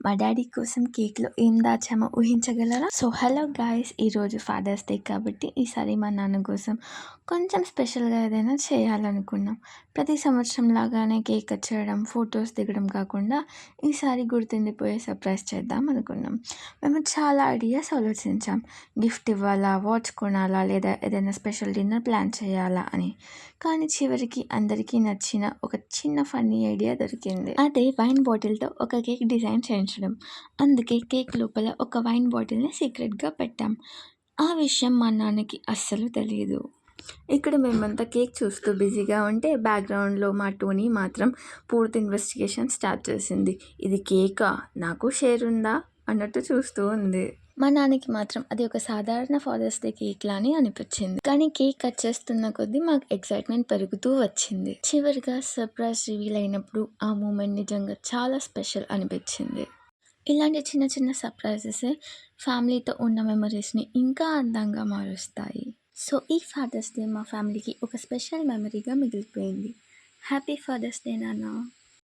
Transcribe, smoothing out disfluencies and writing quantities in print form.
మా డాడీ కోసం కేక్‌లో ఏం దాచామో ఊహించగలరా? So, hello guys! ఈరోజు ఫాదర్స్ డే కాబట్టి ఈసారి మా నాన్న కోసం కొంచెం స్పెషల్‌గా ఏదైనా చేయాలనుకున్నాం. ప్రతి సంవత్సరం లాగానే కేక్ కట్ చేయడం, ఫోటోస్ దిగడం కాకుండా ఈసారి గుర్తుండిపోయే సర్ప్రైజ్ చేద్దాం అనుకున్నాం. మేము చాలా ఐడియాస్ ఆలోచించాం. గిఫ్ట్ ఇవ్వాలా? వాచ్ కొనాలా? లేదా ఏదైనా స్పెషల్ డిన్నర్ ప్లాన్ చేయాలా అని. కానీ చివరికి అందరికీ నచ్చిన ఒక చిన్న ఫన్నీ ఐడియా దొరికింది. అదే వైన్ బాటిల్‌తో ఒక కేక్ డిజైన్ చేయించడం. అందుకే కేక్ లోపల ఒక వైన్ బాటిల్‌ని సీక్రెట్‌గా పెట్టాం. ఆ విషయం మా నాన్నకి అస్సలు తెలీదు. ఇక్కడ మేమంతా కేక్ చూస్తూ బిజీగా ఉంటే బ్యాక్‌గ్రౌండ్‌లో మా టోనీ మాత్రం పూర్తి ఇన్వెస్టిగేషన్ స్టార్ట్ చేసింది. ఇది కేకా? నాకు షేర్ ఉందా? అన్నట్టు చూస్తూ ఉంది. మా నాన్నకి మాత్రం అది ఒక సాధారణ ఫాదర్స్ డే కేక్ లానే అనిపించింది. కానీ కేక్ కట్ చేస్తున్న కొద్దీ మాకు ఎక్సైట్మెంట్ పెరుగుతూ వచ్చింది. చివరిగా సర్ప్రైజ్ రివీల్ అయినప్పుడు ఆ మూమెంట్ నిజంగా చాలా స్పెషల్ అనిపించింది. ఇలాంటి చిన్న చిన్న సర్ప్రైజెసే ఫ్యామిలీతో ఉన్న మెమరీస్ని ఇంకా అందంగా మారుస్తాయి. సో ఈ ఫాదర్స్ డే మా ఫ్యామిలీకి ఒక స్పెషల్ మెమరీగా మిగిలిపోయింది. హ్యాపీ ఫాదర్స్ డే నాన్న.